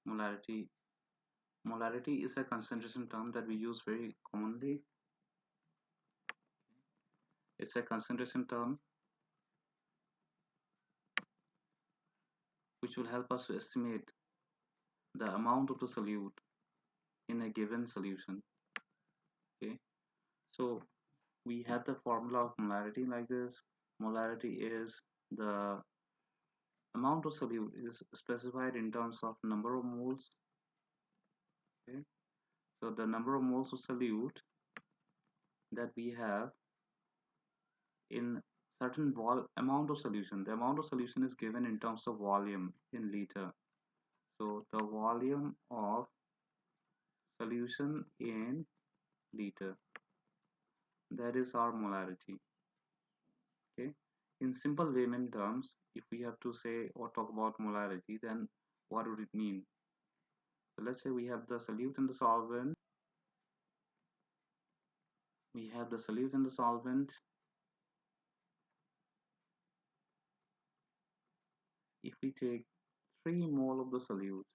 Molarity. Molarity is a concentration term that we use very commonly. It's a concentration term which will help us to estimate the amount of the solute in a given solution. Okay, so we have the formula of molarity like this. Molarity is the amount of solute is specified in terms of number of moles. Okay, so the number of moles of solute that we have in certain amount of solution. The amount of solution is given in terms of volume in liter. So the volume of solution in liter, that is our molarity. Okay, in simple layman terms, if we have to say or talk about molarity, then what would it mean? So let's say we have the solute and the solvent. We have the solute and the solvent. If we take 3 mole of the solute,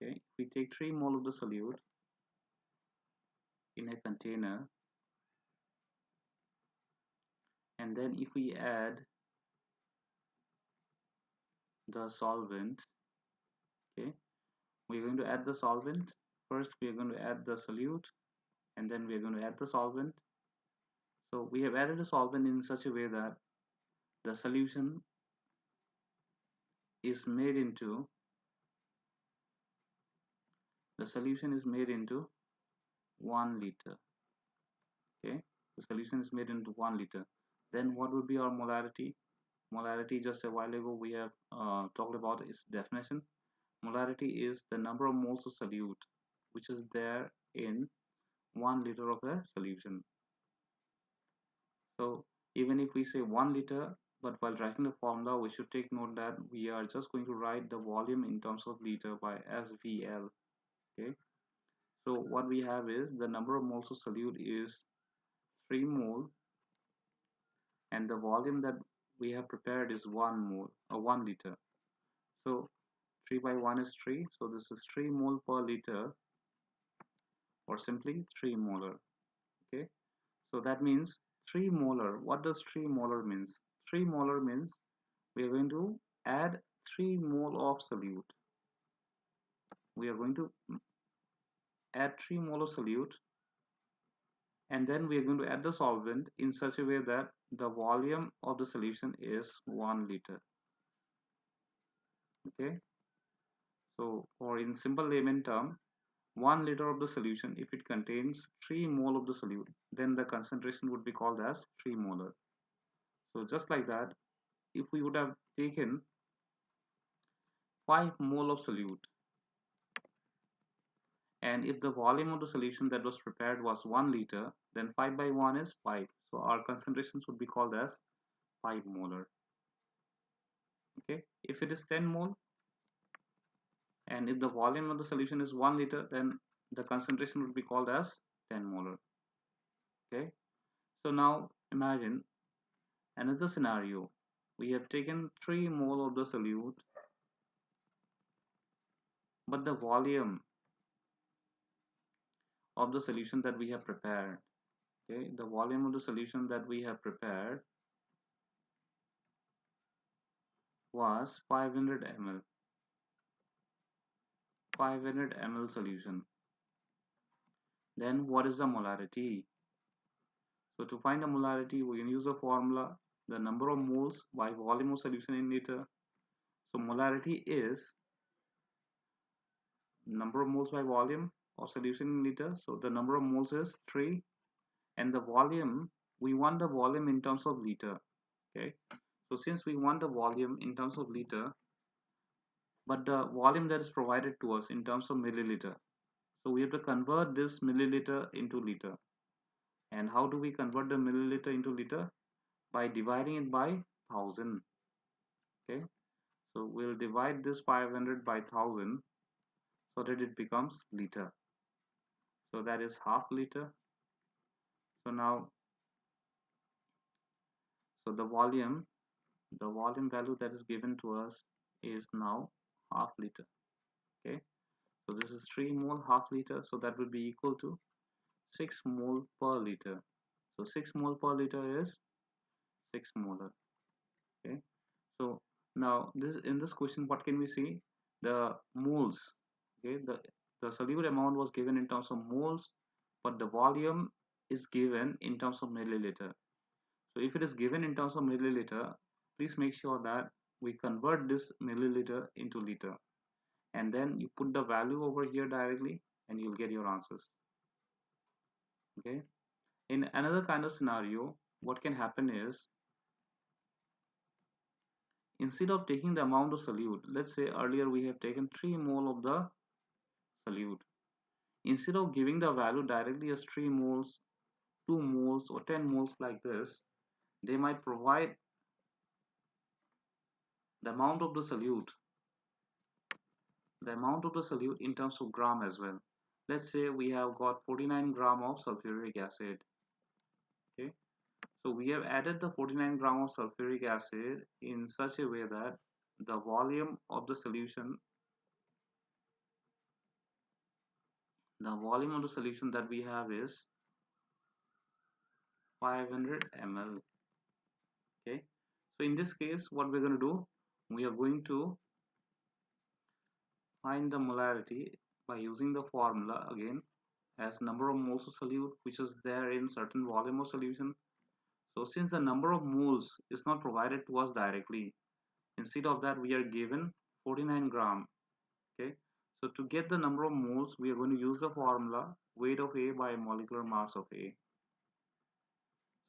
okay, if we take 3 mole of the solute in a container, and then if we add the solvent, okay, we're going to add the solvent. First we are going to add the solute, and then we are going to add the solvent. So we have added a solvent in such a way that the solution is made into 1 liter. Okay, the solution is made into 1 liter. Then what would be our molarity? Molarity, just a while ago we have talked about its definition. Molarity is the number of moles of solute which is there in 1 liter of a solution. So even if we say 1 liter, but while writing the formula, we should take note that we are just going to write the volume in terms of liter by SVL. Okay. So what we have is the number of moles of solute is 3 mole, and the volume that we have prepared is 1 mole or 1 liter. So 3 by 1 is 3. So this is 3 mole per liter, or simply 3 molar. Okay. So that means 3 molar. What does 3 molar means? 3 molar means we are going to add 3 mole of solute. We are going to add 3 mole of solute, and then we are going to add the solvent in such a way that the volume of the solution is 1 liter. Okay, so or in simple layman term, 1 liter of the solution, if it contains 3 mole of the solute, then the concentration would be called as 3 molar. So just like that, if we would have taken 5 mole of solute, and if the volume of the solution that was prepared was 1 liter, then 5 by 1 is 5. So our concentrations would be called as 5 molar. Okay, if it is 10 mole, and if the volume of the solution is 1 liter, then the concentration would be called as 10 molar. Okay, so now imagine another scenario. We have taken 3 mole of the solute, but the volume of the solution that we have prepared, okay, the volume of the solution that we have prepared was 500 ml. 500 ml solution. Then what is the molarity? So to find the molarity, we can use the formula, the number of moles by volume of solution in liter. So molarity is number of moles by volume of solution in liter. So the number of moles is 3, and the volume, we want the volume in terms of liter. Okay, so since we want the volume in terms of liter, but the volume that is provided to us in terms of milliliter, so we have to convert this milliliter into liter. And how do we convert the milliliter into liter? By dividing it by 1000. Okay, so we'll divide this 500 by 1000 so that it becomes liter. So that is half liter. So now, so the volume value that is given to us is now half liter. Okay, so this is 3 mole half liter, so that would be equal to 6 mole per liter. So 6 mole per liter is 6 molar. Okay, so now this in this question, what can we see? The moles. Okay, the solute amount was given in terms of moles, but the volume is given in terms of milliliter. So if it is given in terms of milliliter, please make sure that we convert this milliliter into liter, and then you put the value over here directly, and you'll get your answers. Okay. In another kind of scenario, what can happen is, instead of taking the amount of solute, let's say earlier we have taken 3 mole of the solute. Instead of giving the value directly as 3 moles, 2 moles, or 10 moles like this, they might provide the amount of the amount of the solute in terms of gram as well. Let's say we have got 49 gram of sulfuric acid. Okay, so we have added the 49 gram of sulfuric acid in such a way that the volume of the solution, that we have is 500 ml. Okay, so in this case, what we're going to do, we are going to find the molarity by using the formula again, as number of moles of solute which is there in certain volume of solution. So since the number of moles is not provided to us directly, instead of that we are given 49 gram. Okay, so to get the number of moles, we are going to use the formula weight of A by molecular mass of A.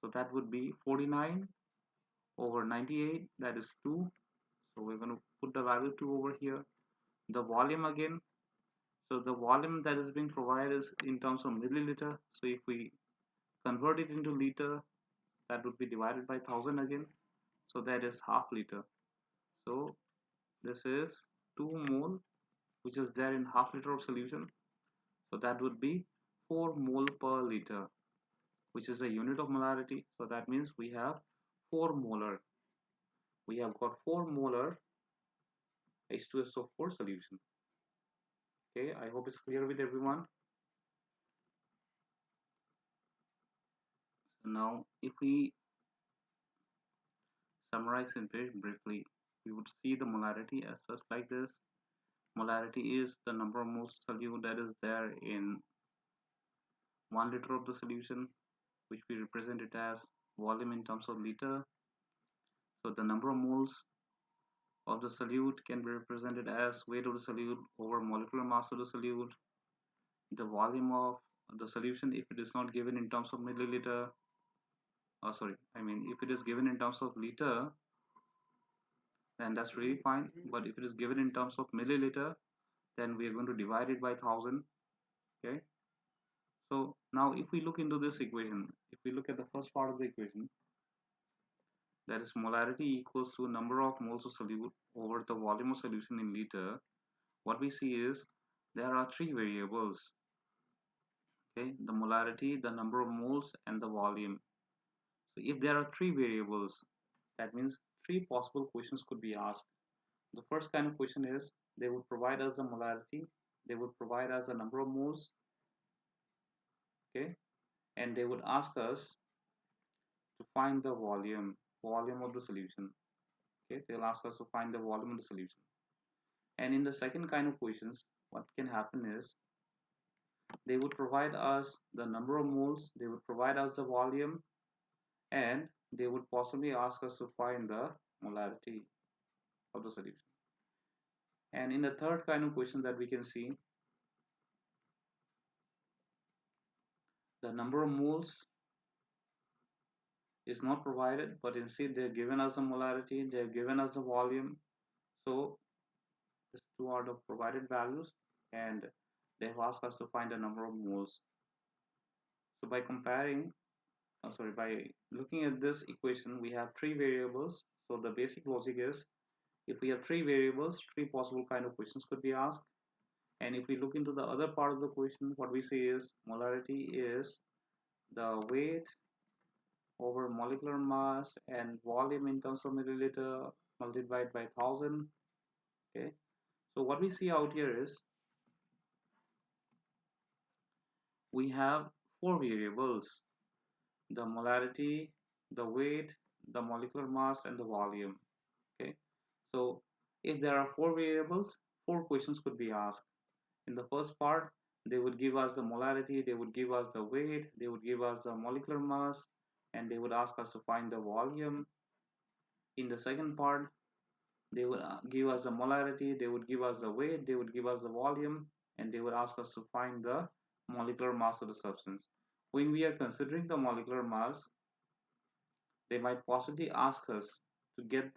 So that would be 49 over 98, that is 2. So we're going to put the value 2 over here. The volume again, so the volume that is being provided is in terms of milliliter. So if we convert it into liter, that would be divided by 1000 again. So that is half liter. So this is 2 mole, which is there in half liter of solution. So that would be 4 mole per liter, which is a unit of molarity. So that means we have 4 molar. We have got 4 molar H2SO4 solution. Okay, I hope it's clear with everyone. So now, if we summarize it very briefly, we would see the molarity as such like this. Molarity is the number of moles solute that is there in 1 liter of the solution, which we represent it as volume in terms of liter. So the number of moles of the solute can be represented as weight of the solute over molecular mass of the solute. The volume of the solution, if it is not given in terms of milliliter, if it is given in terms of liter, then that's really fine. But if it is given in terms of milliliter, then we are going to divide it by 1000. Okay, so now if we look into this equation, if we look at the first part of the equation, that is molarity equals to number of moles of solute over the volume of solution in liter, what we see is there are 3 variables. Okay, the molarity, the number of moles, and the volume. So if there are 3 variables, that means 3 possible questions could be asked. The first kind of question is, they would provide us the molarity, they would provide us the number of moles, okay, and they would ask us to find the volume of the solution. Okay, they'll ask us to find the volume of the solution. And in the second kind of questions, what can happen is, they would provide us the number of moles, they would provide us the volume, and they would possibly ask us to find the molarity of the solution. And in the third kind of question that we can see, the number of moles is not provided, but instead they've given us the molarity, they've given us the volume. So these two are the provided values, and they've asked us to find the number of moles. So by by looking at this equation, we have 3 variables. So the basic logic is, if we have 3 variables, 3 possible kind of questions could be asked. And if we look into the other part of the question, what we see is molarity is the weight over molecular mass and volume in terms of milliliter multiplied by 1000. Okay, So what we see out here is we have four variables: the molarity, the weight, the molecular mass, and the volume. Okay, so if there are four variables, four questions could be asked. In the first part, they would give us the molarity, they would give us the weight, they would give us the molecular mass, and they would ask us to find the volume. In the second part, they would give us the molarity, they would give us the weight, they would give us the volume, and they would ask us to find the molecular mass of the substance. When we are considering the molecular mass, they might possibly ask us to get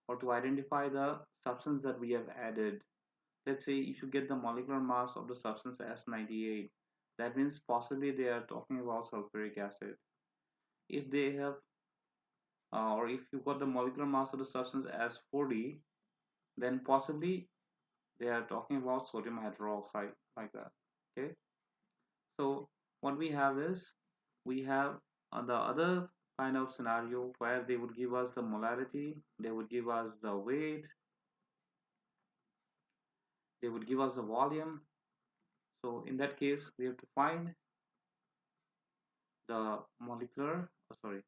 or to identify the substance that we have added. Let's say if you get the molecular mass of the substance as 98, that means possibly they are talking about sulfuric acid. If they have, or if you got the molecular mass of the substance as 40, then possibly they are talking about sodium hydroxide, like that. Okay, so what we have is we have the other kind of scenario where they would give us the molarity, they would give us the weight, they would give us the volume. So in that case, we have to find the molecular, sorry,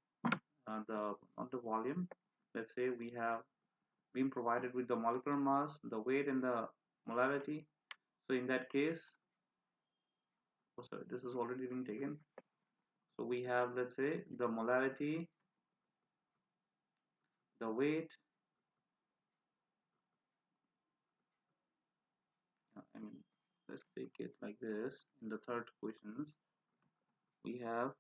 the not the volume. Let's say we have been provided with the molecular mass, the weight, and the molarity. So in that case, oh sorry, this is already been taken. So we have, let's say, the molarity, the weight. I mean, let's take it like this. In the third questions, we are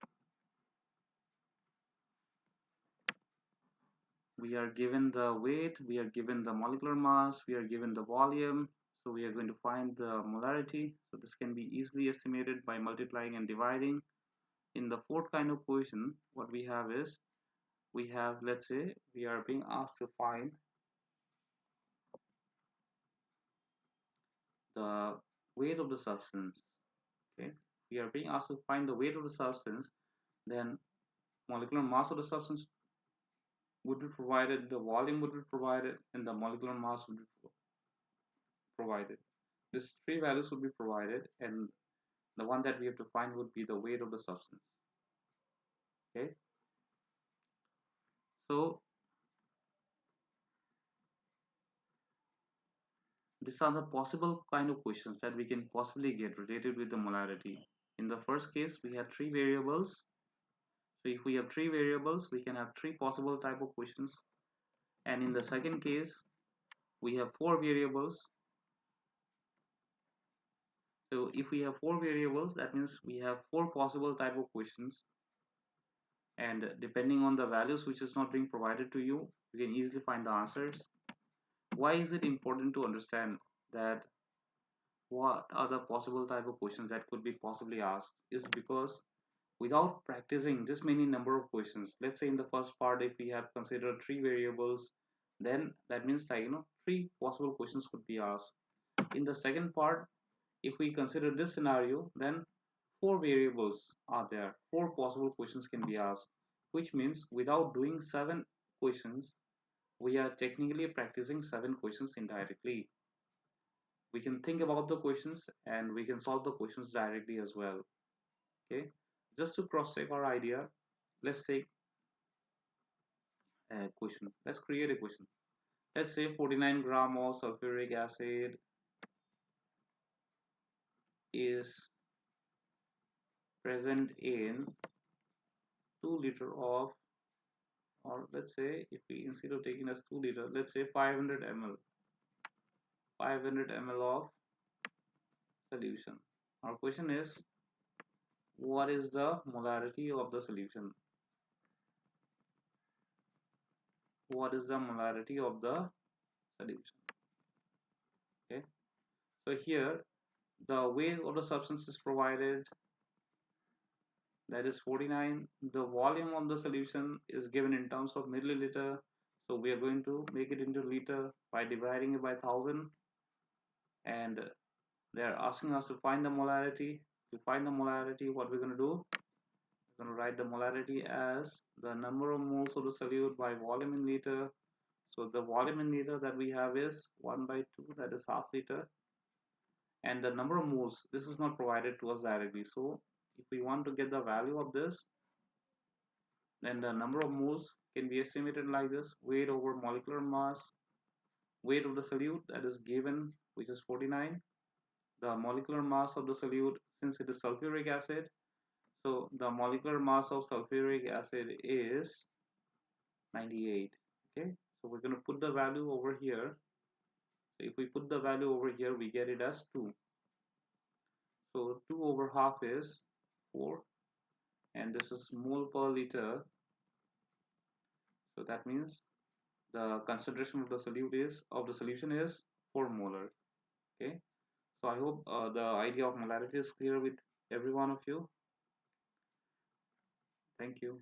given the weight, we are given the molecular mass, we are given the volume. So we are going to find the molarity. So this can be easily estimated by multiplying and dividing. In the fourth kind of question, what we have is we have, let's say, we are being asked to find the weight of the substance. Okay, we are being asked to find the weight of the substance. Then molecular mass of the substance would be provided, the volume would be provided, and the molecular mass would be provided. These three values would be provided, and the one that we have to find would be the weight of the substance. Okay, so these are the possible kind of questions that we can possibly get related with the molarity. In the first case, we had three variables. So if we have three variables, we can have three possible type of questions. And in the second case, we have four variables. So if we have four variables, that means we have four possible type of questions. And depending on the values which is not being provided to you, you can easily find the answers. Why is it important to understand that what are the possible type of questions that could be possibly asked? Is because without practicing this many number of questions, let's say in the first part, if we have considered three variables, then that means like three possible questions could be asked. In the second part, if we consider this scenario, then four variables are there, four possible questions can be asked, which means without doing seven questions, we are technically practicing seven questions indirectly. We can think about the questions and we can solve the questions directly as well. Okay, just to cross check our idea, let's take a question. Let's create a question. Let's say 49 gram of sulfuric acid is present in 2 liter of, or let's say if we instead of taking as 2 liter, let's say 500 ml, 500 ml of solution. Our question is, what is the molarity of the solution? What is the molarity of the solution? Okay, so here the weight of the substance is provided, that is 49. The volume of the solution is given in terms of milliliter, so we are going to make it into liter by dividing it by 1000, and they are asking us to find the molarity. To find the molarity, what we're going to do, we're going to write the molarity as the number of moles of the solute by volume in liter. So the volume in liter that we have is 1 by 2, that is half liter. And the number of moles, this is not provided to us directly. So if we want to get the value of this, then the number of moles can be estimated like this: weight over molecular mass, weight of the solute that is given, which is 49, the molecular mass of the solute, since it is sulfuric acid, so the molecular mass of sulfuric acid is 98. Okay, so we're going to put the value over here. So if we put the value over here, we get it as 2. So 2 over half is 4, and this is mole per liter. So that means the concentration of the solute is of the solution is 4 molar. Okay, so I hope the idea of molarity is clear with every one of you. Thank you.